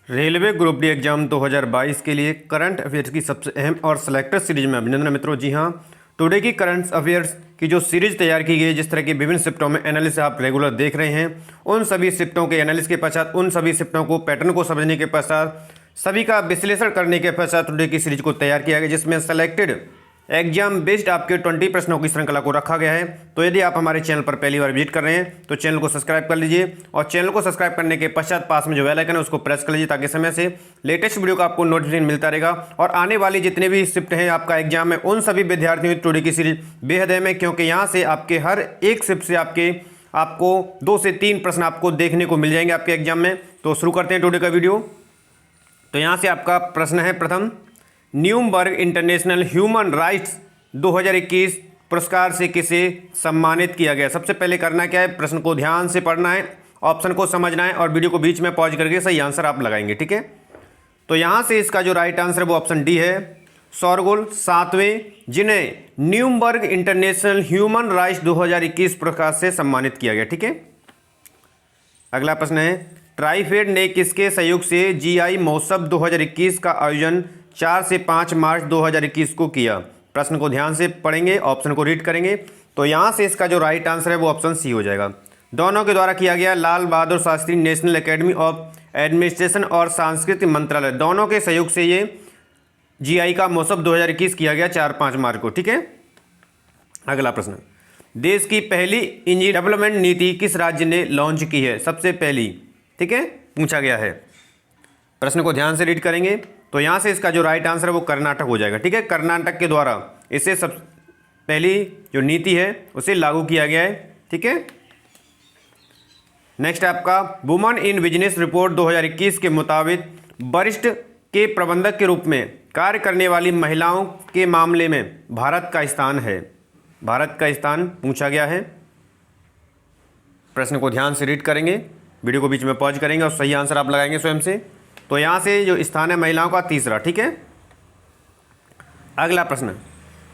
Railway group D exam 2022 के लिए current affairs की सबसे अहम और सेलेक्टेड सीरीज में अभिनंदन मित्रों। जी हाँ, टुडे की करंट अफेयर्स की जो सीरीज तैयार की गई है, जिस तरह की विभिन्न शिफ्टों में एनालिसिस आप रेगुलर देख रहे हैं, उन सभी शिफ्टों के एनालिसिस के पश्चात, उन सभी शिफ्टों को पैटर्न को समझने के पश्चात, सभी का विश्लेषण करने के पश्चात टुडे की सीरीज को तैयार किया गया, जिसमें सेलेक्टेड एग्जाम बेस्ड आपके 20 प्रश्नों की श्रृंखला को रखा गया है। तो यदि आप हमारे चैनल पर पहली बार विजिट कर रहे हैं तो चैनल को सब्सक्राइब कर लीजिए, और चैनल को सब्सक्राइब करने के पश्चात पास में जो बेल आइकन है उसको प्रेस कर लीजिए, ताकि समय से लेटेस्ट वीडियो का आपको नोटिफिकेशन मिलता रहेगा। और आने वाली जितने भी शिफ्ट हैं आपका एग्जाम में, उन सभी विद्यार्थियों की टुडे की सीरीज बेहद अहम है, क्योंकि यहाँ से आपके हर एक शिफ्ट से आपको 2 से 3 प्रश्न आपको देखने को मिल जाएंगे आपके एग्जाम में। तो शुरू करते हैं टुडे का वीडियो। तो यहाँ से आपका प्रश्न है प्रथम, न्यूमबर्ग इंटरनेशनल ह्यूमन राइट्स 2021 पुरस्कार से किसे सम्मानित किया गया। सबसे पहले करना क्या है, प्रश्न को ध्यान से पढ़ना है, ऑप्शन को समझना है, और वीडियो को बीच में पॉज करके सही आंसर आप लगाएंगे, ठीक है। तो यहाँ से इसका जो राइट आंसर है वो ऑप्शन डी है, शोरगुल सातवें, जिन्हें न्यूमबर्ग इंटरनेशनल ह्यूमन राइट्स 2021 पुरस्कार से सम्मानित किया गया, ठीक है। अगला प्रश्न है, ट्राइफेड ने किसके सहयोग से जीआई महोत्सव 2021 का आयोजन 4 से 5 मार्च 2021 को किया। प्रश्न को ध्यान से पढ़ेंगे, ऑप्शन को रीड करेंगे। तो यहाँ से इसका जो राइट आंसर है वो ऑप्शन सी हो जाएगा। दोनों के द्वारा किया गया, Lal Bahadur Shastri national academy of administration और सांस्कृतिक मंत्रालय, दोनों के सहयोग से ये जीआई का महोत्सव 2021 किया गया 4-5 मार्च को, ठीक है। अगला प्रश्न, देश की पहली इंजीनियरिंग डेवलपमेंट नीति किस राज्य ने लॉन्च की है। सबसे पहली, ठीक है, पूछा गया है। प्रश्न को ध्यान से रीड करेंगे। तो यहाँ से इसका जो राइट आंसर है वो कर्नाटक हो जाएगा, ठीक है। कर्नाटक के द्वारा इसे सब पहली जो नीति है उसे लागू किया गया है, ठीक है। नेक्स्ट आपका, वुमन इन बिजनेस रिपोर्ट 2021 के मुताबिक वरिष्ठ के प्रबंधक के रूप में कार्य करने वाली महिलाओं के मामले में भारत का स्थान है। भारत का स्थान पूछा गया है। प्रश्न को ध्यान से रीड करेंगे, वीडियो को बीच में पॉज करेंगे और सही आंसर आप लगाएंगे स्वयं से। तो यहाँ से जो स्थान है महिलाओं का तीसरा, ठीक है। अगला प्रश्न,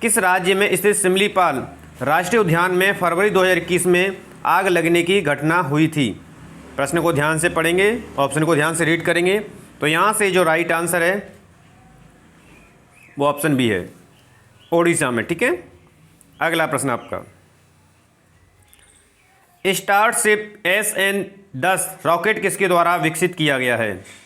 किस राज्य में स्थित सिमलीपाल राष्ट्रीय उद्यान में फरवरी 2021 में आग लगने की घटना हुई थी। प्रश्न को ध्यान से पढ़ेंगे, ऑप्शन को ध्यान से रीड करेंगे। तो यहाँ से जो राइट आंसर है वो ऑप्शन बी है, ओडिशा में, ठीक है। अगला प्रश्न आपका, स्टारशिप SN10 रॉकेट किसके द्वारा विकसित किया गया है।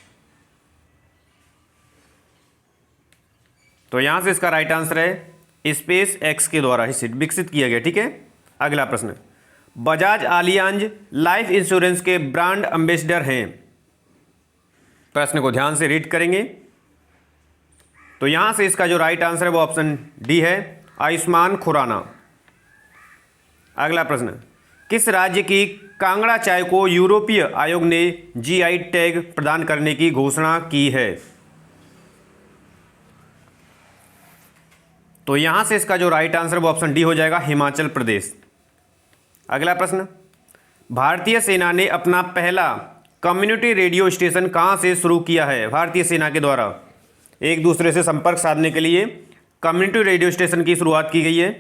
तो यहां से इसका राइट आंसर है स्पेस एक्स के द्वारा विकसित किया गया, ठीक है। अगला प्रश्न, बजाज आलियांज लाइफ इंश्योरेंस के ब्रांड एम्बेसडर हैं। प्रश्न को ध्यान से रीड करेंगे। तो यहां से इसका जो राइट आंसर है वो ऑप्शन डी है, आयुष्मान खुराना। अगला प्रश्न, किस राज्य की कांगड़ा चाय को यूरोपीय आयोग ने जीआई टैग प्रदान करने की घोषणा की है। तो यहां से इसका जो राइट आंसर वो ऑप्शन डी हो जाएगा, हिमाचल प्रदेश। अगला प्रश्न, भारतीय सेना ने अपना पहला कम्युनिटी रेडियो स्टेशन कहां से शुरू किया है। भारतीय सेना के द्वारा एक दूसरे से संपर्क साधने के लिए कम्युनिटी रेडियो स्टेशन की शुरुआत की गई है।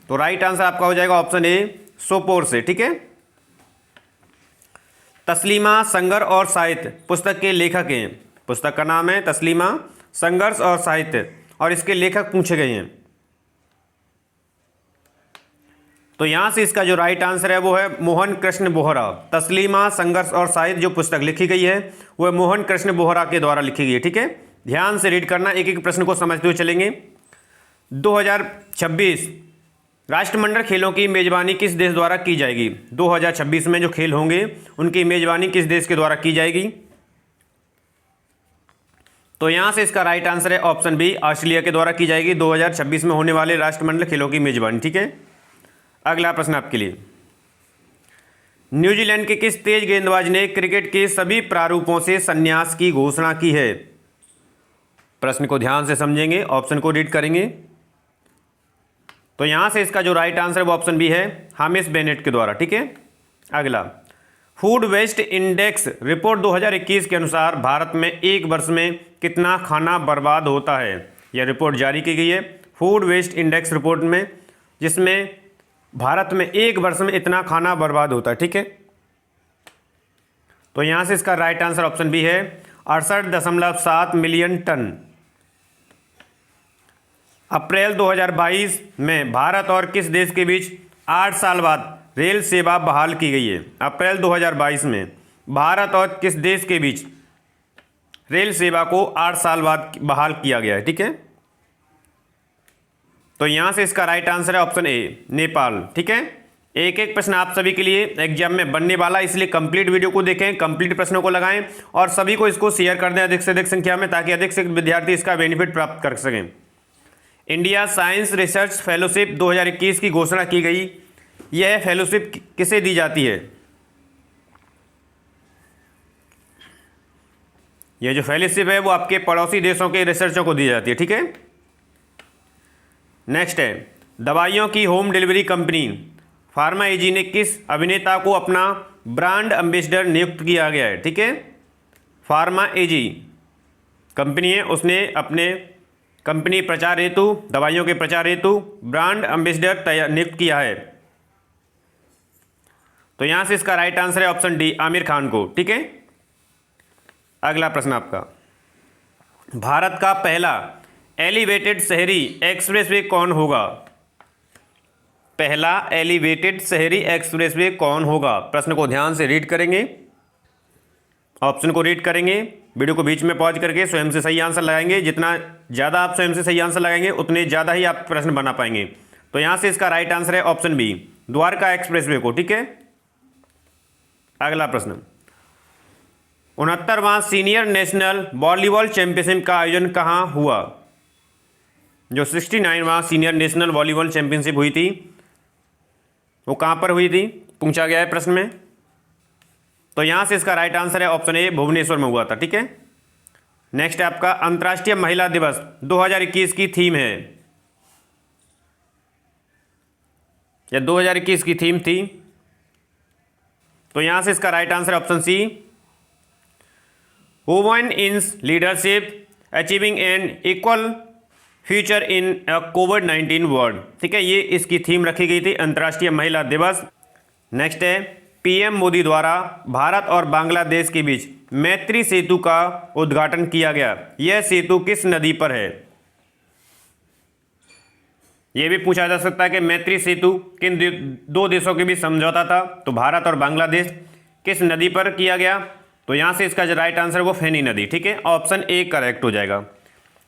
तो राइट आंसर आपका हो जाएगा ऑप्शन ए, सोपोर से, ठीक है। तस्लीमा संघर्ष और साहित्य पुस्तक के लेखक हैं। पुस्तक का नाम है तस्लीमा संघर्ष और साहित्य, और इसके लेखक पूछे गए हैं। तो यहां से इसका जो राइट आंसर है वो है मोहन कृष्ण बोहरा। तस्लीमा संघर्ष और साहित्य जो पुस्तक लिखी गई है वो मोहन कृष्ण बोहरा के द्वारा लिखी गई है, ठीक है। ध्यान से रीड करना, एक एक प्रश्न को समझते हुए चलेंगे। 2026 राष्ट्रमंडल खेलों की मेजबानी किस देश द्वारा की जाएगी। 2026 में जो खेल होंगे उनकी मेजबानी किस देश के द्वारा की जाएगी। तो यहां से इसका राइट आंसर है ऑप्शन बी, ऑस्ट्रेलिया के द्वारा की जाएगी 2026 में होने वाले राष्ट्रमंडल खेलों की मेजबानी, ठीक है। अगला प्रश्न आपके लिए, न्यूजीलैंड के किस तेज गेंदबाज ने क्रिकेट के सभी प्रारूपों से संन्यास की घोषणा की है। प्रश्न को ध्यान से समझेंगे, ऑप्शन को रीड करेंगे। तो यहां से इसका जो राइट आंसर है वो ऑप्शन बी है, हामिश बेनेट के द्वारा, ठीक है। अगला, फूड वेस्ट इंडेक्स रिपोर्ट 2021 के अनुसार भारत में एक वर्ष में कितना खाना बर्बाद होता है। यह रिपोर्ट जारी की गई है फूड वेस्ट इंडेक्स रिपोर्ट में, जिसमें भारत में एक वर्ष में इतना खाना बर्बाद होता है, ठीक है। तो यहाँ से इसका राइट आंसर ऑप्शन बी है 68.7 मिलियन टन। अप्रैल 2022 में भारत और किस देश के बीच 8 साल बाद रेल सेवा बहाल की गई है? अप्रैल 2022 में भारत और किस देश के बीच रेल सेवा को 8 साल बाद बहाल किया गया है? ठीक है, तो यहां से इसका राइट आंसर है ऑप्शन ए, नेपाल। ठीक है, एक एक प्रश्न आप सभी के लिए एग्जाम में बनने वाला, इसलिए कंप्लीट वीडियो को देखें, कंप्लीट प्रश्नों को लगाएं और सभी को इसको शेयर कर दें अधिक से अधिक संख्या में, ताकि अधिक से अधिक विद्यार्थी इसका बेनिफिट प्राप्त कर सकें। इंडिया साइंस रिसर्च फेलोशिप 2021 की घोषणा की गई। यह फेलोशिप किसे दी जाती है? यह जो फेलोशिप है वो आपके पड़ोसी देशों के रिसर्चों को दी जाती है। ठीक है, नेक्स्ट है, दवाइयों की होम डिलीवरी कंपनी फार्मा एजी ने किस अभिनेता को अपना ब्रांड एम्बेसडर नियुक्त किया गया है? ठीक है, फार्मा एजी कंपनी है, उसने अपने कंपनी प्रचार हेतु, दवाइयों के प्रचार हेतु ब्रांड एम्बेसडर नियुक्त किया है। तो यहां से इसका राइट आंसर है ऑप्शन डी, आमिर खान को। ठीक है, अगला प्रश्न आपका, भारत का पहला एलिवेटेड शहरी एक्सप्रेसवे कौन होगा? पहला एलिवेटेड शहरी एक्सप्रेसवे कौन होगा? प्रश्न को ध्यान से रीड करेंगे, ऑप्शन को रीड करेंगे, वीडियो को बीच में पॉज करके स्वयं से सही आंसर लगाएंगे। जितना ज़्यादा आप स्वयं से सही आंसर लगाएंगे उतने ज़्यादा ही आप प्रश्न बना पाएंगे। तो यहाँ से इसका राइट आंसर है ऑप्शन बी, द्वारका एक्सप्रेसवे को। ठीक है, अगला प्रश्न, 69वां सीनियर नेशनल वॉलीबॉल चैंपियनशिप का आयोजन कहाँ हुआ? जो 69वां सीनियर नेशनल वॉलीबॉल चैंपियनशिप हुई थी वो कहाँ पर हुई थी, पूछा गया है प्रश्न में। तो यहाँ से इसका राइट आंसर है ऑप्शन ए, भुवनेश्वर में हुआ था। ठीक है, नेक्स्ट है आपका, अंतर्राष्ट्रीय महिला दिवस 2021 की थीम है, या 2021 की थीम थी। तो यहाँ से इसका right answer option C, women in leadership achieving an equal future in कोविड-19 वर्ल्ड। ठीक है, ये इसकी थीम रखी गई थी, अंतर्राष्ट्रीय महिला दिवस। नेक्स्ट है, पीएम मोदी द्वारा भारत और बांग्लादेश के बीच मैत्री सेतु का उद्घाटन किया गया। यह सेतु किस नदी पर है? यह भी पूछा जा सकता है कि मैत्री सेतु किन दो देशों के बीच समझौता था, तो भारत और बांग्लादेश, किस नदी पर किया गया? तो यहां से इसका जो राइट आंसर वो फेनी नदी। ठीक है, ऑप्शन ए करेक्ट हो जाएगा।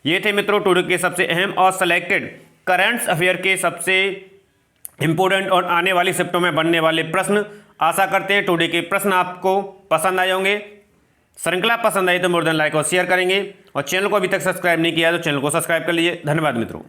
ये थे मित्रों टुडे के सबसे अहम और सेलेक्टेड करंट अफेयर के सबसे इंपॉर्टेंट और आने वाली शिफ्टों में बनने वाले प्रश्न। आशा करते हैं टुडे के प्रश्न आपको पसंद आए होंगे। श्रृंखला पसंद आई तो मोर देन लाइक और शेयर करेंगे, और चैनल को अभी तक सब्सक्राइब नहीं किया तो चैनल को सब्सक्राइब कर लीजिए। धन्यवाद मित्रों।